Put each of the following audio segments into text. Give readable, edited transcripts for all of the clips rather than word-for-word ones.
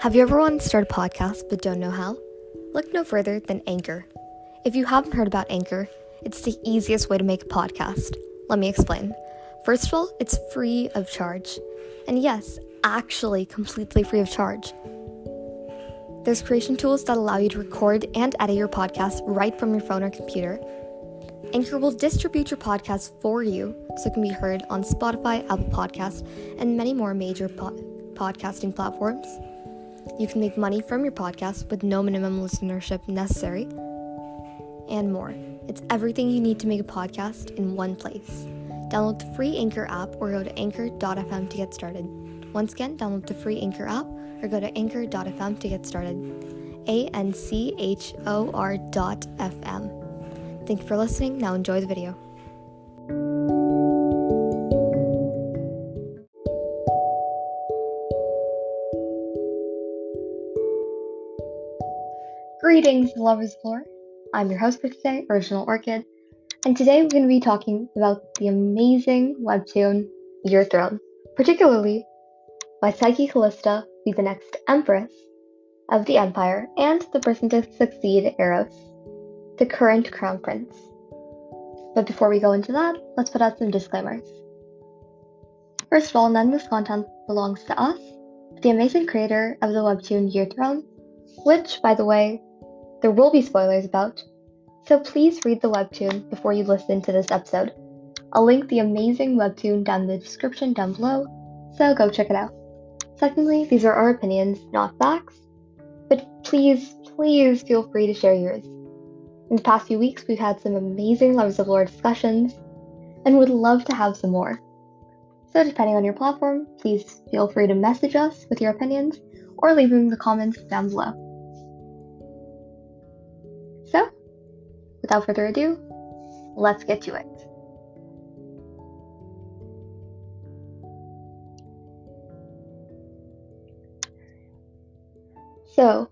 Have you ever wanted to start a podcast but don't know how? Look no further than Anchor. If you haven't heard about Anchor, it's the easiest way to make a podcast. Let me explain. First of all, it's free of charge. And yes, actually completely free of charge. There's creation tools that allow you to record and edit your podcast right from your phone or computer. Anchor will distribute your podcast for you so it can be heard on Spotify, Apple Podcasts, and many more major podcasting platforms. You can make money from your podcast with no minimum listenership necessary, and more. It's everything you need to make a podcast in one place. Download the free Anchor app or go to anchor.fm to get started. Once again, download the free Anchor app or go to anchor.fm to get started. anchor.fm. Thank you for listening. Now enjoy the video. Greetings, lovers of lore. I'm your host for today, Original Orchid, and today we're going to be talking about the amazing webtoon Your Throne, particularly why Psyche Callista be the next empress of the empire and the person to succeed Eros, the current crown prince. But before we go into that, let's put out some disclaimers. First of all, none of this content belongs to us, but the amazing creator of the webtoon Your Throne, which, by the way, there will be spoilers about, so please read the webtoon before you listen to this episode. I'll link the amazing webtoon down in the description down below, so go check it out. Secondly, these are our opinions, not facts, but please feel free to share yours. In the past few weeks, we've had some amazing Lovers of Lore discussions, and would love to have some more. So depending on your platform, please feel free to message us with your opinions, or leave them in the comments down below. So, without further ado, let's get to it. So,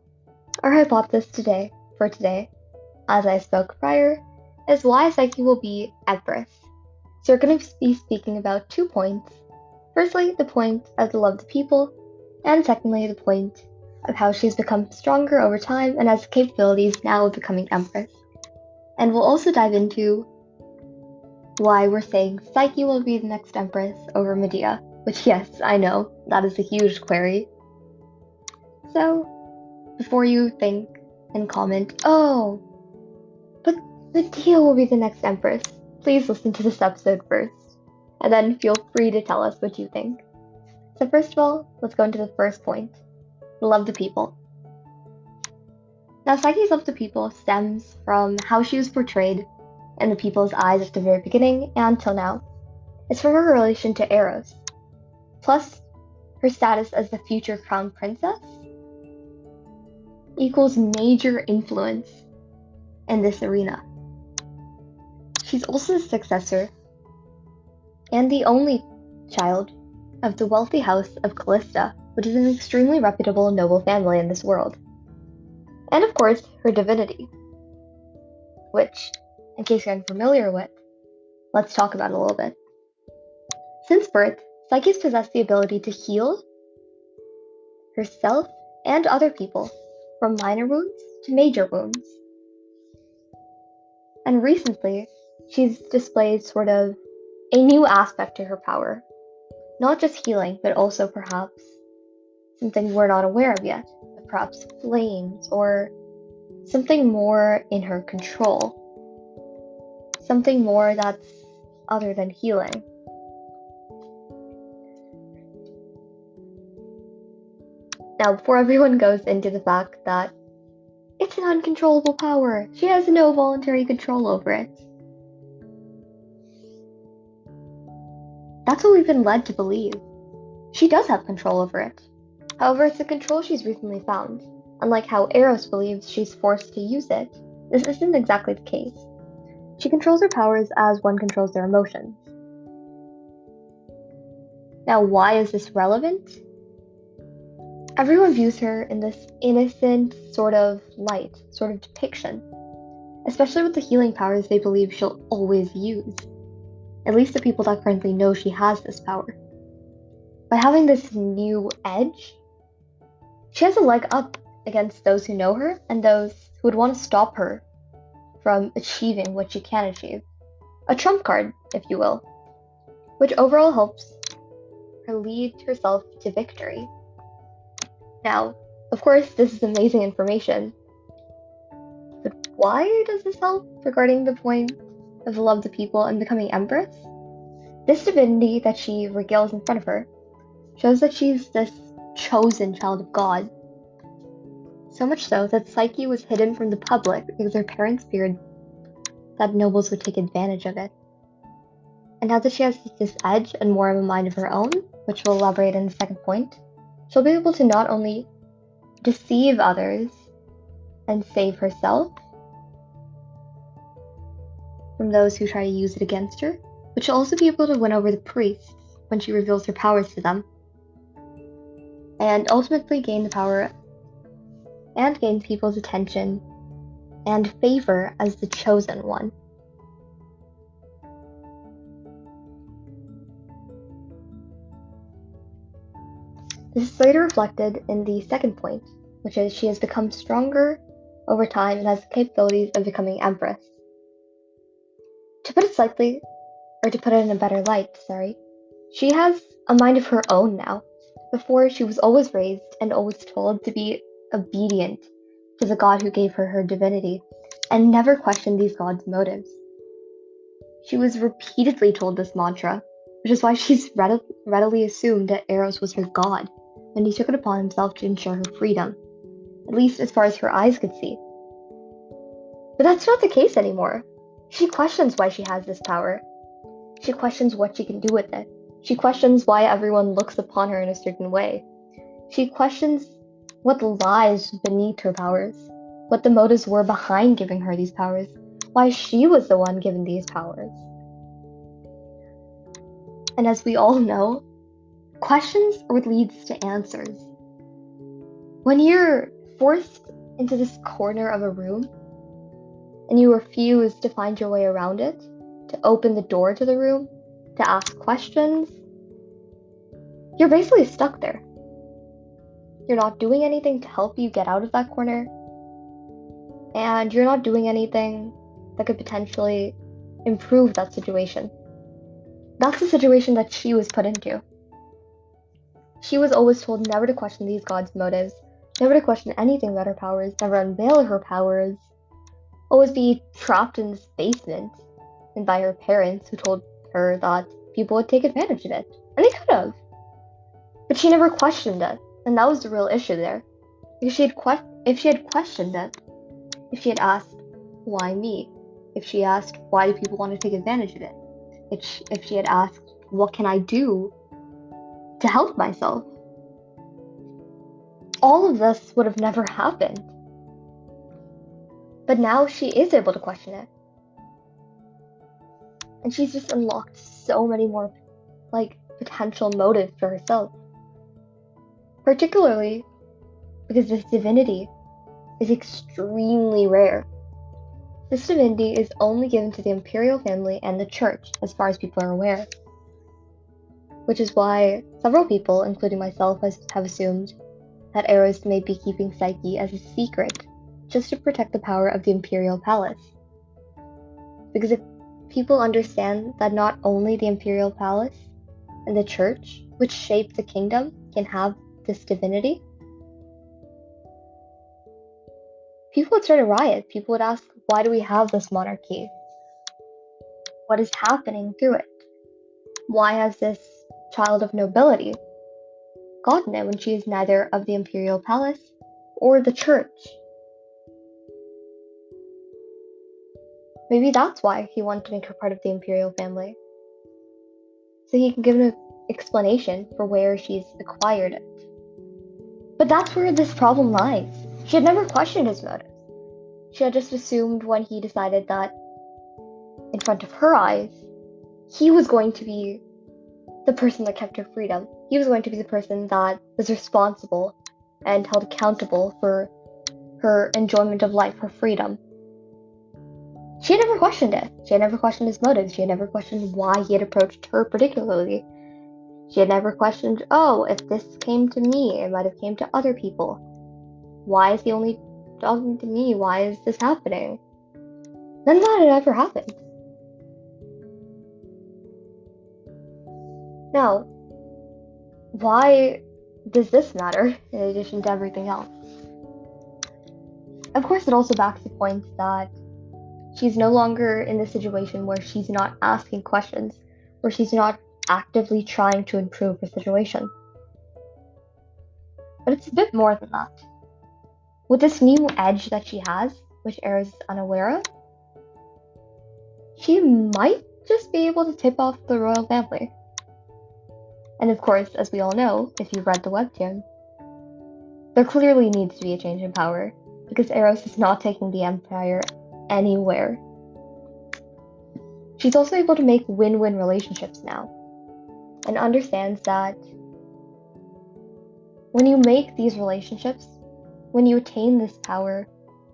our hypothesis for today, as I spoke prior, is why Psyche will be empress. So we're going to be speaking about 2 points. Firstly, the point of the love of the people, and secondly, the point of how she's become stronger over time and has the capabilities now of becoming empress. And we'll also dive into why we're saying Psyche will be the next empress over Medea, which, yes, I know, that is a huge query. So, before you think and comment, oh, but Medea will be the next empress, please listen to this episode first, and then feel free to tell us what you think. So first of all, let's go into the first point. Love the people. Now, Psyche's love the people stems from how she was portrayed in the people's eyes at the very beginning and till now. It's from her relation to Eros, plus her status as the future crown princess equals major influence in this arena. She's also the successor and the only child of the wealthy house of Callista, which is an extremely reputable noble family in this world. And of course, her divinity, which, in case you're unfamiliar with, let's talk about a little bit. Since birth, Psyche's possessed the ability to heal herself and other people from minor wounds to major wounds. And recently, she's displayed sort of a new aspect to her power. Not just healing, but also perhaps something we're not aware of yet. Perhaps flames, or something more in her control. Something more that's other than healing. Now, before everyone goes into the fact that it's an uncontrollable power, she has no voluntary control over it. That's what we've been led to believe. She does have control over it. However, it's a control she's recently found. Unlike how Eros believes she's forced to use it, this isn't exactly the case. She controls her powers as one controls their emotions. Now, why is this relevant? Everyone views her in this innocent sort of light, sort of depiction, especially with the healing powers they believe she'll always use. At least the people that currently know she has this power. By having this new edge, She has a leg up against those who know her and those who would want to stop her from achieving what she can achieve. A trump card, if you will, which overall helps her lead herself to victory. Now, of course, this is amazing information, but why does this help regarding the point of love the people and becoming empress? This divinity that she regales in front of her shows that she's this chosen child of God. So much so that Psyche was hidden from the public because her parents feared that nobles would take advantage of it. And now that she has this edge and more of a mind of her own, which we'll elaborate in the second point, she'll be able to not only deceive others and save herself from those who try to use it against her, but she'll also be able to win over the priests when she reveals her powers to them, and ultimately gain the power and gain people's attention and favor as the chosen one. This is later reflected in the second point, which is she has become stronger over time and has the capabilities of becoming empress. To put it slightly, or to put it in a better light, she has a mind of her own now. Before, she was always raised and always told to be obedient to the god who gave her her divinity, and never questioned these gods' motives. She was repeatedly told this mantra, which is why she's readily assumed that Eros was her god, when he took it upon himself to ensure her freedom, at least as far as her eyes could see. But that's not the case anymore. She questions why she has this power. She questions what she can do with it. She questions why everyone looks upon her in a certain way. She questions what lies beneath her powers, what the motives were behind giving her these powers, why she was the one given these powers. And as we all know, questions are what leads to answers. When you're forced into this corner of a room and you refuse to find your way around it, to open the door to the room, to ask questions, you're basically stuck there. You're not doing anything to help you get out of that corner, and you're not doing anything that could potentially improve that situation. That's the situation that she was put into. She was always told never to question these gods' motives, never to question anything about her powers, never unveil her powers, always be trapped in this basement, and by her parents who told her that people would take advantage of it. And they could have. But she never questioned it, and that was the real issue there. If she had questioned it, if she had asked, why me? If she asked, why do people want to take advantage of it? If she had asked, what can I do to help myself? All of this would have never happened. But now she is able to question it. And she's just unlocked so many more, potential motives for herself. Particularly because this divinity is extremely rare. This divinity is only given to the imperial family and the church, as far as people are aware. Which is why several people, including myself, have assumed that Eros may be keeping Psyche as a secret, just to protect the power of the imperial palace. Because if people understand that not only the imperial palace and the church, which shape the kingdom, can have this divinity, people would start a riot. People would ask, why do we have this monarchy? What is happening through it? Why has this child of nobility gotten it when she is neither of the imperial palace or the church? Maybe that's why he wanted to make her part of the imperial family, so he can give an explanation for where she's acquired it. But that's where this problem lies. She had never questioned his motives. She had just assumed when he decided that, in front of her eyes, he was going to be the person that kept her freedom. He was going to be the person that was responsible and held accountable for her enjoyment of life, her freedom. She had never questioned it. She had never questioned his motives. She had never questioned why he had approached her particularly. She had never questioned, oh, if this came to me, it might have came to other people. Why is he only talking to me? Why is this happening? None of that had ever happened. Now, why does this matter in addition to everything else? Of course, it also backs the point that she's no longer in the situation where she's not asking questions, where she's not actively trying to improve her situation. But it's a bit more than that. With this new edge that she has, which Eros is unaware of, she might just be able to tip off the royal family. And of course, as we all know, if you've read the webtoon, there clearly needs to be a change in power, because Eros is not taking the empire anywhere. She's also able to make win-win relationships now, and understands that when you make these relationships, when you attain this power,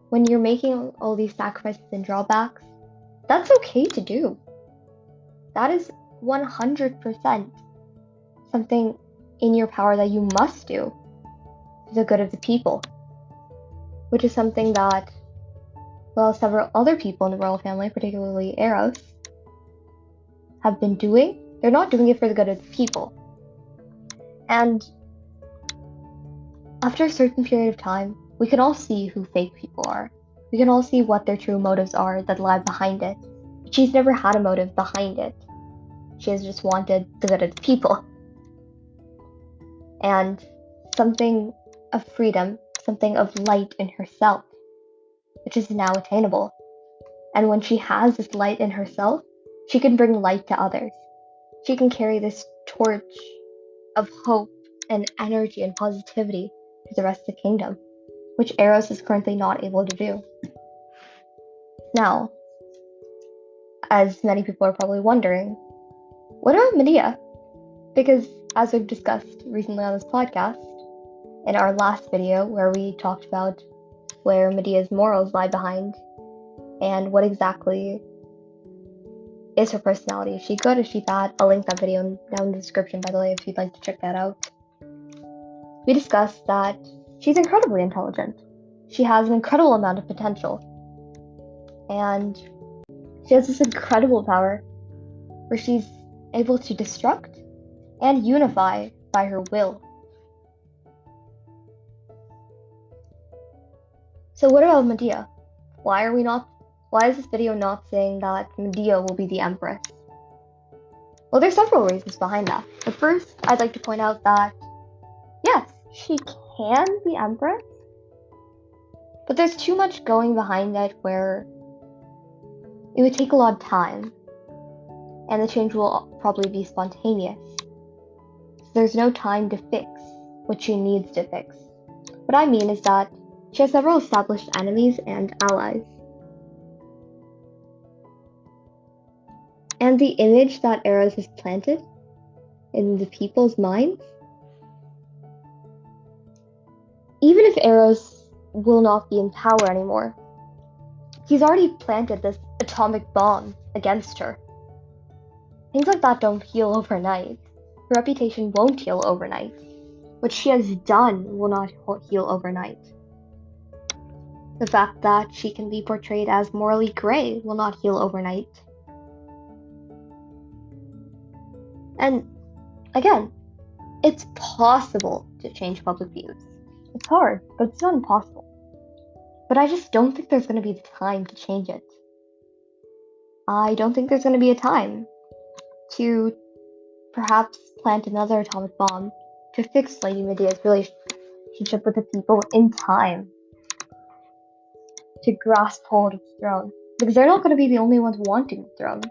when you're making all these sacrifices and drawbacks, that's okay to do. That is 100% something in your power that you must do for the good of the people, which is something that, well, several other people in the royal family, particularly Eros, have been doing. They're not doing it for the good of the people. And after a certain period of time, we can all see who fake people are. We can all see what their true motives are that lie behind it. But she's never had a motive behind it. She has just wanted the good of the people. And something of freedom, something of light in herself, which is now attainable. And when she has this light in herself, she can bring light to others. She can carry this torch of hope and energy and positivity to the rest of the kingdom, which Eros is currently not able to do. Now, as many people are probably wondering, what about Medea? Because as we've discussed recently on this podcast, in our last video where we talked about where Medea's morals lie behind and what exactly is her personality. Is she good? Is she bad? I'll link that video down in the description, by the way, if you'd like to check that out. We discussed that she's incredibly intelligent. She has an incredible amount of potential. And she has this incredible power where she's able to destruct and unify by her will. So what about Medea? Why is this video not saying that Medea will be the empress? Well, there's several reasons behind that. But first, I'd like to point out that, yes, she can be empress, but there's too much going behind it where it would take a lot of time, and the change will probably be spontaneous. So there's no time to fix what she needs to fix. What I mean is that she has several established enemies and allies. And the image that Eros has planted in the people's minds, even if Eros will not be in power anymore, he's already planted this atomic bomb against her. Things like that don't heal overnight. Her reputation won't heal overnight. What she has done will not heal overnight. The fact that she can be portrayed as morally gray will not heal overnight. And again, it's possible to change public views. It's hard, but it's not impossible. But I just don't think there's going to be the time to change it. I don't think there's going to be a time to perhaps plant another atomic bomb to fix Lady Medea's relationship with the people in time to grasp hold of the throne. Because they're not going to be the only ones wanting the throne.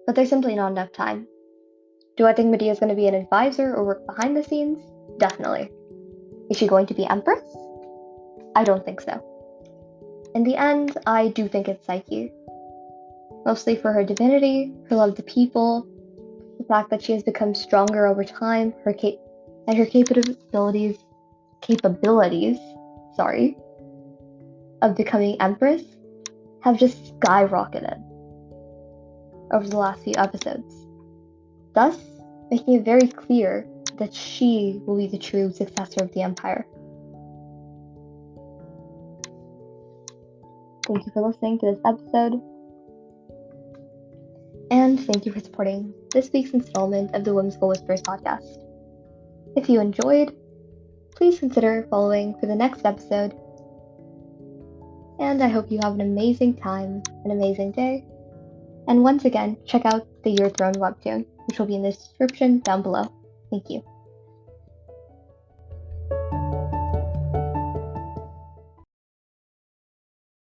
But there's simply not enough time. Do I think Medea is going to be an advisor or work behind the scenes? Definitely. Is she going to be empress? I don't think so. In the end, I do think it's Psyche. Mostly for her divinity, her love of the people, the fact that she has become stronger over time, her capabilities, of becoming empress have just skyrocketed over the last few episodes. thus making it very clear that she will be the true successor of the empire. Thank you for listening to this episode, and thank you for supporting this week's installment of the Whimsical Whispers podcast. If you enjoyed, please consider following for the next episode, and I hope you have an amazing time, an amazing day, and once again, check out the Your Throne webtoon, which will be in the description down below. Thank you.